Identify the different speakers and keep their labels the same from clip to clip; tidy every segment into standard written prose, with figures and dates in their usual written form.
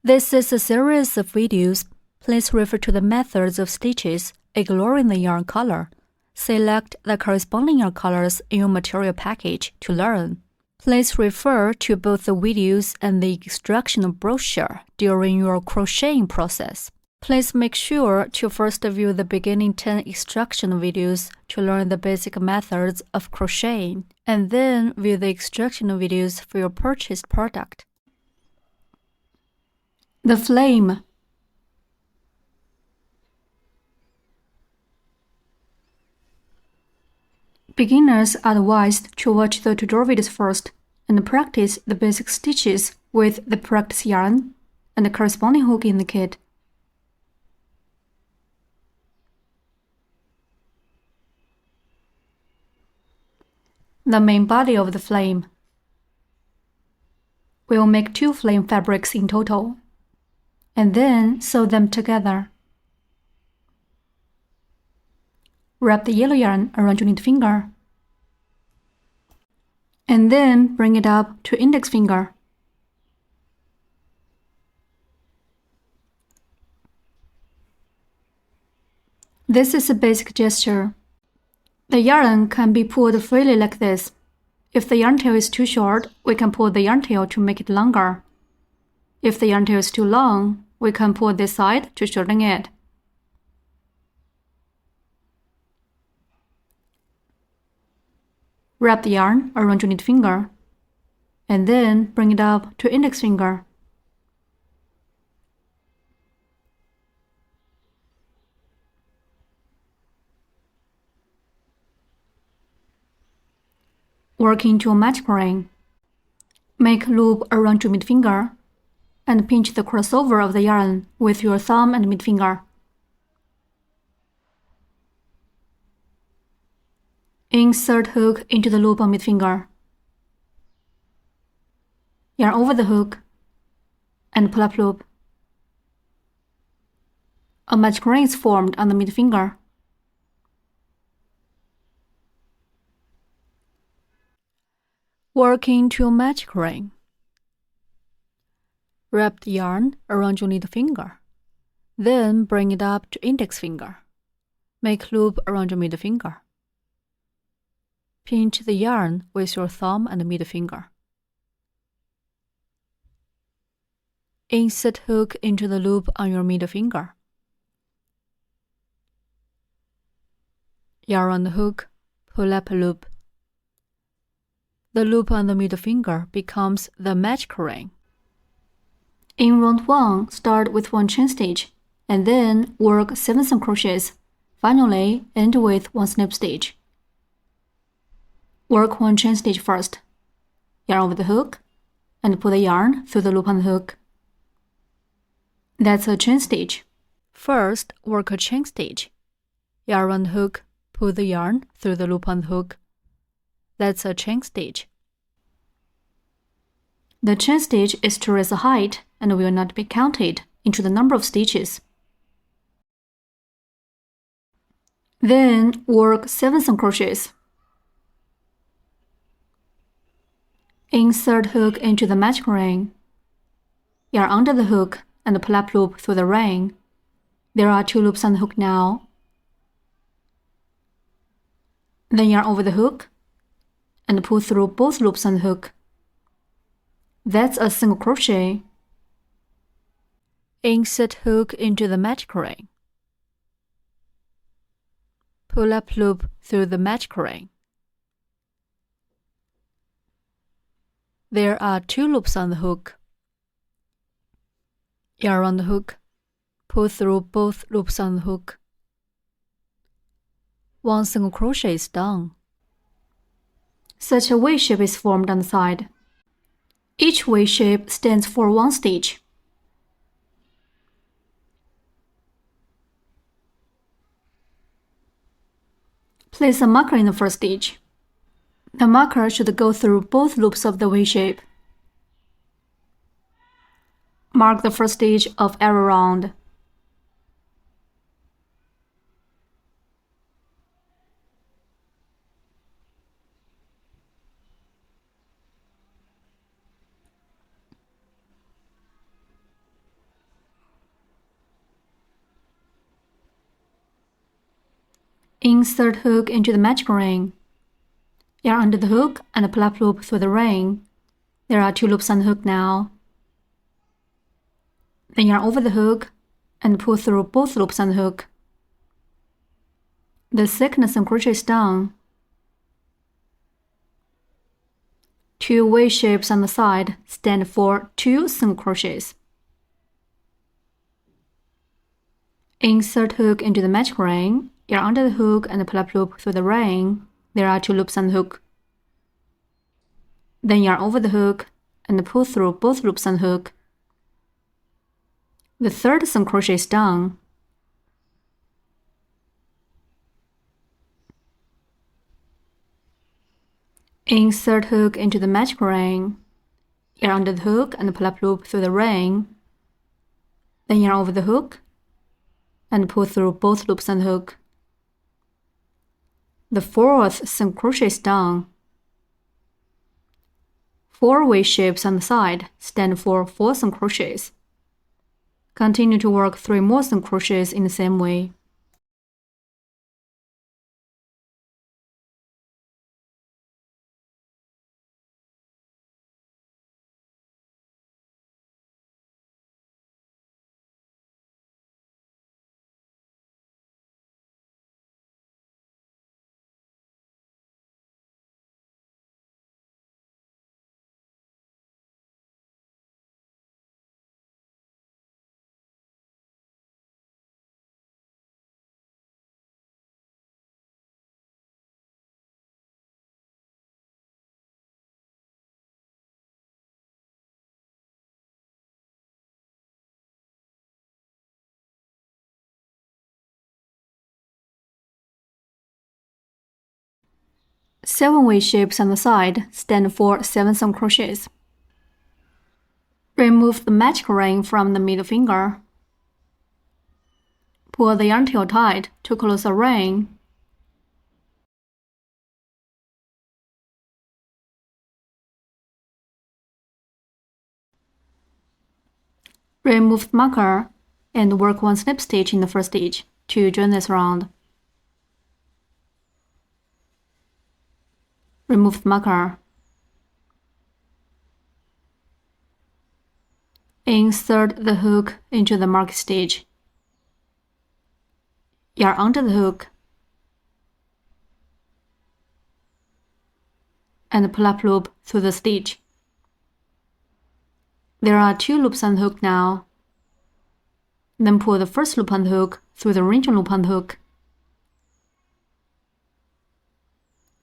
Speaker 1: This is a series of videos. Please refer to the methods of stitches, ignoring the yarn color. Select the corresponding yarn colors in your material package to learn. Please refer to both the videos and the instructional brochure during your crocheting process. Please make sure to first view the beginning 10 instructional videos to learn the basic methods of crocheting, and then view the instructional videos for your purchased product. The flame. Beginners are advised to watch the tutorial videos first and practice the basic stitches with the practice yarn and the corresponding hook in the kit. The main body of the flame. We will make 2 flame fabrics in total, and then sew them together. Wrap the yellow yarn around your knit finger, and then bring it up to index finger. This is a basic gesture. The yarn can be pulled freely like this. If the yarn tail is too short, we can pull the yarn tail to make it longer. If the yarn tail is too long, we can pull this side to shorten it. Wrap the yarn around your knit finger, and then bring it up to index finger. Work into a magic ring. Make a loop around your mid finger and pinch the crossover of the yarn with your thumb and mid finger. Insert hook into the loop on mid finger. Yarn over the hook and pull up loop. A magic ring is formed on the mid finger. Work into a magic ring. Wrap the yarn around your knit finger. Then bring it up to index finger. Make a loop around your middle finger. Pinch the yarn with your thumb and middle finger. Insert hook into the loop on your middle finger. Yarn on the hook, pull up a loop. The loop on the middle finger becomes the magic ring. In round 1, start with 1 chain stitch, and then work 7 single crochets. Finally, end with 1 slip stitch. Work 1 chain stitch first. Yarn over the hook, and pull the yarn through the loop on the hook. That's a chain stitch. First, work a chain stitch. Yarn on the hook, pull the yarn through the loop on the hook. That's a chain stitch. The chain stitch is to raise the height and will not be counted into the number of stitches. Then work 7 single crochets. Insert hook into the magic ring. Yarn under the hook and pull up loop through the ring. There are 2 loops on the hook now. Then yarn over the hook and pull through both loops on the hook. That's a single crochet. Insert hook into the magic ring. Pull up loop through the magic ring. There are 2 loops on the hook. Yarn on the hook, pull through both loops on the hook. 1 single crochet is done. Such a V shape is formed on the side. Each V shape stands for 1 stitch. Place a marker in the first stitch. The marker should go through both loops of the V shape. Mark the first stitch of every round. Insert hook into the magic ring. Yarn under the hook and pull up loop through the ring. There are 2 loops on the hook now. Then yarn over the hook and pull through both loops on the hook. The second single crochet is done. 2 V shapes on the side stand for 2 single crochets. Insert hook into the magic ring. Yarn under the hook and pull up loop through the ring. There are 2 loops on the hook. Then yarn over the hook and pull through both loops on the hook. The third single crochet is done. Insert hook into the magic ring. Yarn under the hook and pull up loop through the ring. Then yarn over the hook and pull through both loops on the hook. The fourth single crochet is done. 4 V shapes on the side stand for 4 single crochets. Continue to work 3 more single crochets in the same way. Seven V shapes on the side stand for 7 single crochets. Remove the magic ring from the middle finger. Pull the yarn tail tight to close the ring. Remove the marker and work 1 slip stitch in the first stitch to join this round. Remove the marker. Insert the hook into the marked stitch. Yarn under the hook and pull up loop through the stitch. There are 2 loops on the hook now. Then pull the first loop on the hook through the original loop on the hook.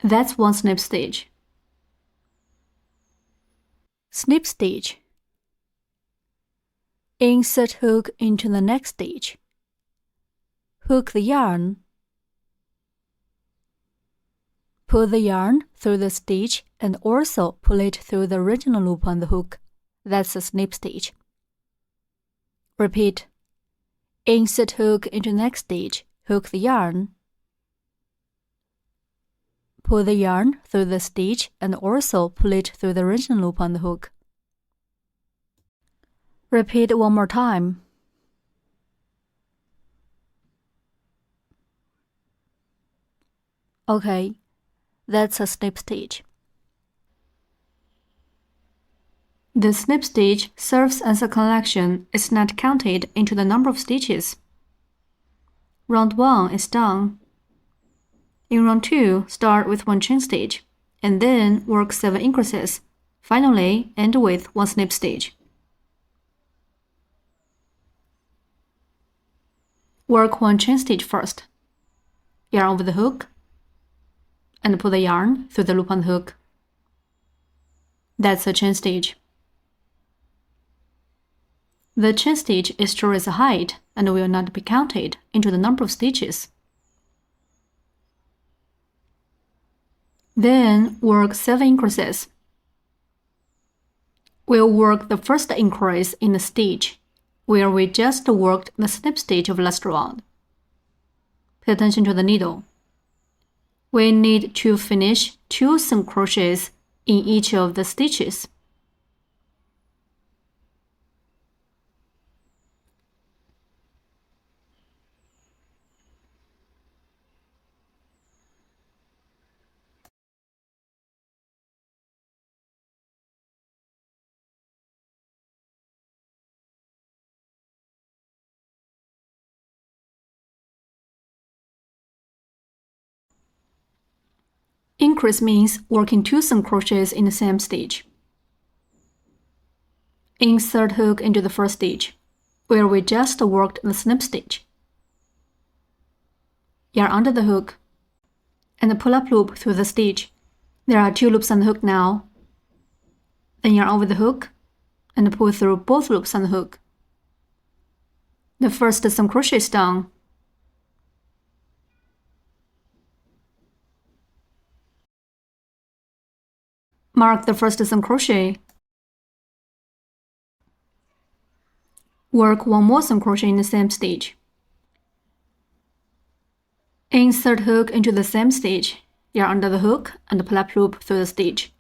Speaker 1: That's 1 snip stitch. Snip stitch. Insert hook into the next stitch. Hook the yarn. Pull the yarn through the stitch and also pull it through the original loop on the hook. That's a snip stitch. Repeat. Insert hook into next stitch. Hook the yarn. Pull the yarn through the stitch and also pull it through the original loop on the hook. Repeat 1 more time. Okay, that's a snip stitch. The snip stitch serves as a collection. It's not counted into the number of stitches. Round 1 is done. In round 2, start with 1 chain stitch, and then work 7 increases. Finally, end with 1 snip stitch. Work 1 chain stitch first. Yarn over the hook, and pull the yarn through the loop on the hook. That's a chain stitch. The chain stitch is stored as a height and will not be counted into the number of stitches. Then work 7 increases. We'll work the first increase in the stitch, where we just worked the snip stitch of last round. Pay attention to the needle. We need to finish 2 single crochets in each of the stitches. Increase means working 2 single crochets in the same stitch. Insert hook into the first stitch, where we just worked the snip stitch. Yarn under the hook, and pull up loop through the stitch. There are 2 loops on the hook now. Then yarn over the hook, and pull through both loops on the hook. The first single crochet is done. Mark the first single crochet. Work 1 more single crochet in the same stitch. Insert hook into the same stitch, yarn under the hook and pull up loop through the stitch.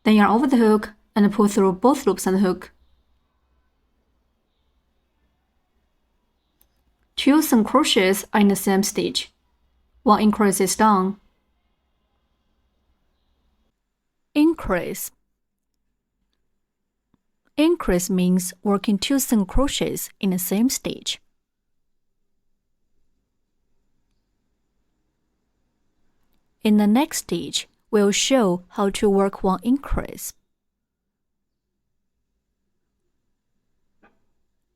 Speaker 1: Then yarn over the hook and pull through both loops on the hook. 2 single crochets are in the same stitch. 1 increase is done. Increase. Increase means working 2 single crochets in the same stitch. In the next stitch, we'll show how to work 1 increase.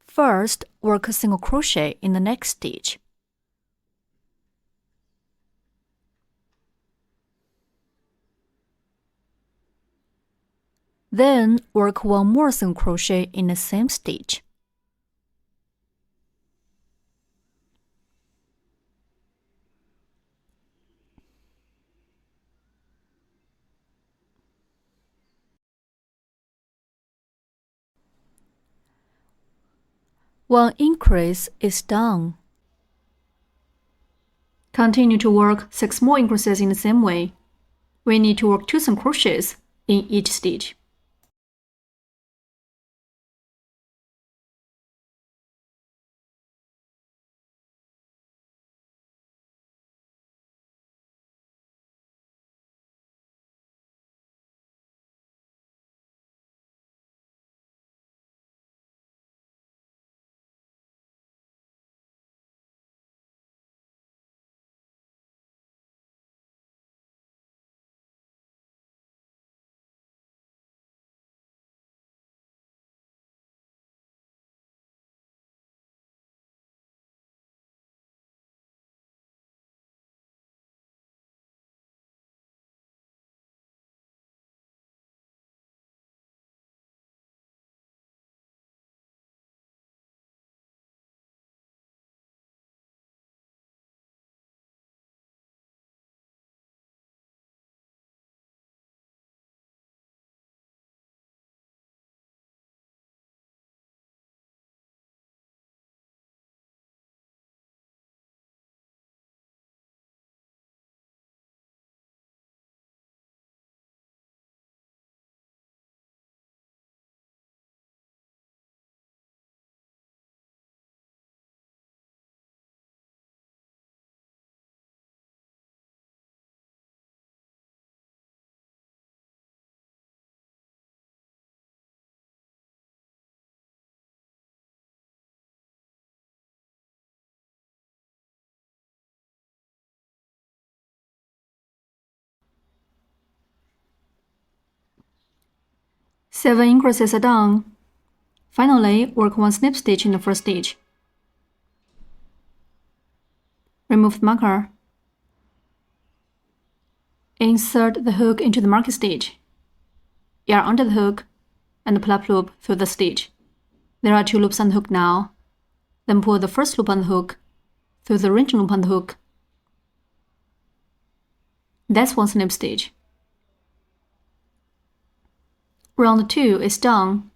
Speaker 1: First, work a single crochet in the next stitch. Then, work 1 more single crochet in the same stitch. One increase is done. Continue to work 6 more increases in the same way. We need to work 2 single crochets in each stitch. Seven increases are done. Finally, work 1 snip stitch in the first stitch. Remove the marker. Insert the hook into the marking stitch. Yarn under the hook and pull up loop through the stitch. There are 2 loops on the hook now. Then pull the first loop on the hook through the ringing loop on the hook. That's 1 snip stitch. Round 2 is done.